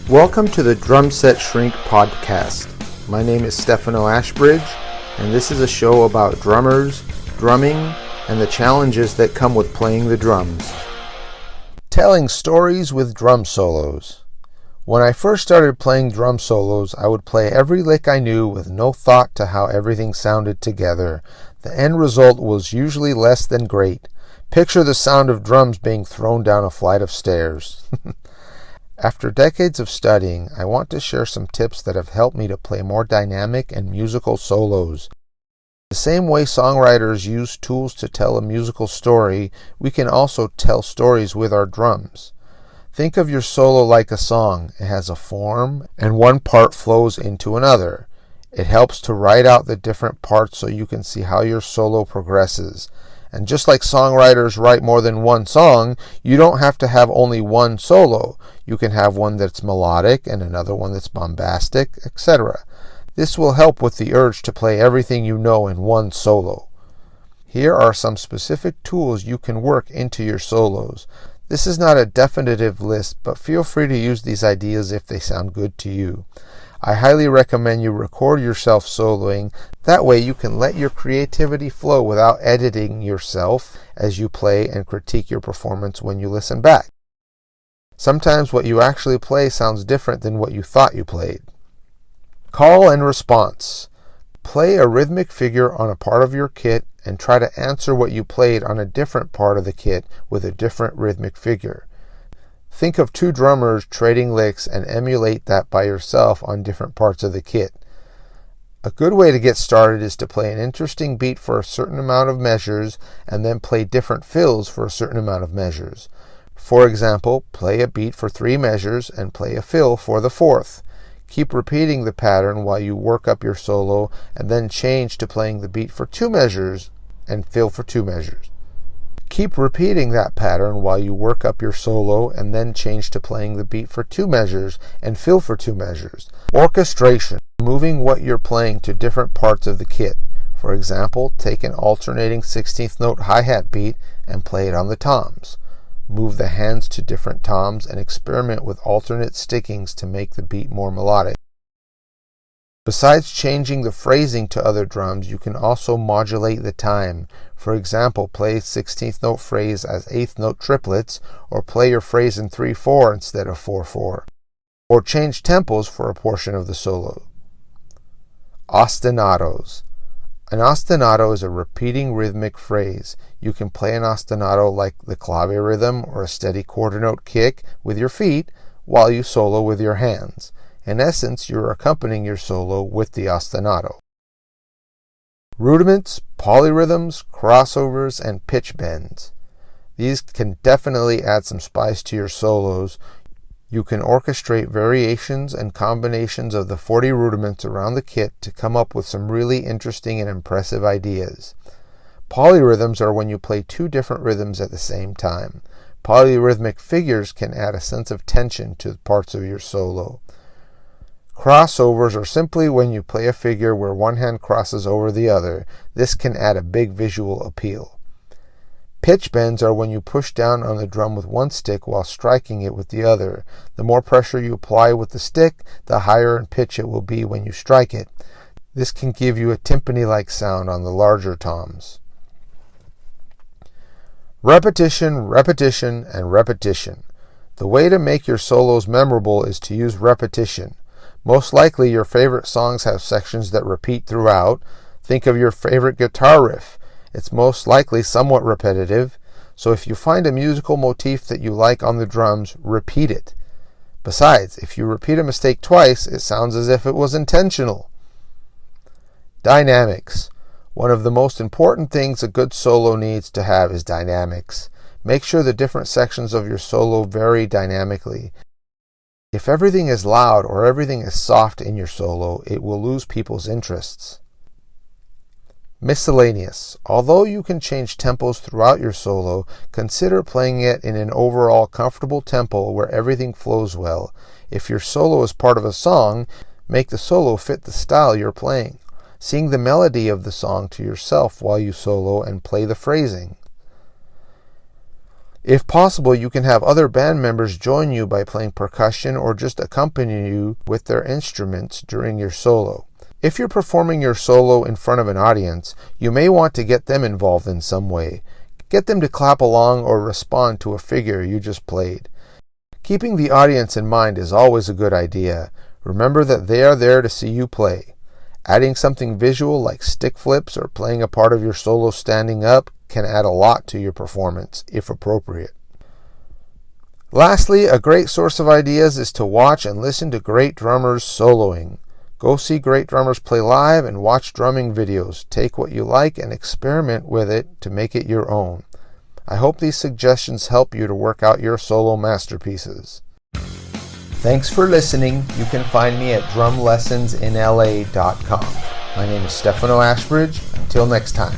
Welcome to the Drum Set Shrink podcast. My name is Stefano Ashbridge, and this is a show about drummers, drumming, and the challenges that come with playing the drums. Telling stories with drum solos. When I first started playing drum solos, I would play every lick I knew with no thought to how everything sounded together. The end result was usually less than great. Picture the sound of drums being thrown down a flight of stairs. After decades of studying, I want to share some tips that have helped me to play more dynamic and musical solos. The same way songwriters use tools to tell a musical story, we can also tell stories with our drums. Think of your solo like a song. It has a form, and one part flows into another. It helps to write out the different parts so you can see how your solo progresses. And just like songwriters write more than one song, you don't have to have only one solo. You can have one that's melodic and another one that's bombastic, etc. This will help with the urge to play everything you know in one solo. Here are some specific tools you can work into your solos. This is not a definitive list, but feel free to use these ideas if they sound good to you. I highly recommend you record yourself soloing. That way you can let your creativity flow without editing yourself as you play and critique your performance when you listen back. Sometimes what you actually play sounds different than what you thought you played. Call and response. Play a rhythmic figure on a part of your kit and try to answer what you played on a different part of the kit with a different rhythmic figure. Think of two drummers trading licks and emulate that by yourself on different parts of the kit. A good way to get started is to play an interesting beat for a certain amount of measures and then play different fills for a certain amount of measures. For example, play a beat for 3 measures and play a fill for the 4th. Keep repeating the pattern while you work up your solo and then change to playing the beat for 2 measures and fill for 2 measures. Keep repeating that pattern while you work up your solo and then change to playing the beat for 2 measures and fill for 2 measures. Orchestration. Moving what you're playing to different parts of the kit. For example, take an alternating 16th note hi-hat beat and play it on the toms. Move the hands to different toms and experiment with alternate stickings to make the beat more melodic. Besides changing the phrasing to other drums, you can also modulate the time. For example, play 16th note phrase as 8th note triplets, or play your phrase in 3/4 instead of 4/4. Or change tempos for a portion of the solo. Ostinatos. An ostinato is a repeating rhythmic phrase. You can play an ostinato like the clave rhythm or a steady quarter note kick with your feet while you solo with your hands. In essence, you're accompanying your solo with the ostinato. Rudiments, polyrhythms, crossovers, and pitch bends. These can definitely add some spice to your solos. You can orchestrate variations and combinations of the 40 rudiments around the kit to come up with some really interesting and impressive ideas. Polyrhythms are when you play 2 different rhythms at the same time. Polyrhythmic figures can add a sense of tension to parts of your solo. Crossovers are simply when you play a figure where one hand crosses over the other. This can add a big visual appeal. Pitch bends are when you push down on the drum with one stick while striking it with the other. The more pressure you apply with the stick, the higher in pitch it will be when you strike it. This can give you a timpani-like sound on the larger toms. Repetition, repetition, and repetition. The way to make your solos memorable is to use repetition. Most likely your favorite songs have sections that repeat throughout. Think of your favorite guitar riff. It's most likely somewhat repetitive, so if you find a musical motif that you like on the drums, repeat it. Besides, if you repeat a mistake twice, it sounds as if it was intentional. Dynamics. One of the most important things a good solo needs to have is dynamics. Make sure the different sections of your solo vary dynamically. If everything is loud or everything is soft in your solo, it will lose people's interests. Miscellaneous. Although you can change tempos throughout your solo, consider playing it in an overall comfortable tempo where everything flows well. If your solo is part of a song, make the solo fit the style you're playing. Sing the melody of the song to yourself while you solo and play the phrasing. If possible, you can have other band members join you by playing percussion or just accompany you with their instruments during your solo. If you're performing your solo in front of an audience, you may want to get them involved in some way. Get them to clap along or respond to a figure you just played. Keeping the audience in mind is always a good idea. Remember that they are there to see you play. Adding something visual like stick flips or playing a part of your solo standing up can add a lot to your performance, if appropriate. Lastly, a great source of ideas is to watch and listen to great drummers soloing. Go see great drummers play live and watch drumming videos. Take what you like and experiment with it to make it your own. I hope these suggestions help you to work out your solo masterpieces. Thanks for listening. You can find me at drumlessonsinla.com. My name is Stefano Ashbridge. Until next time.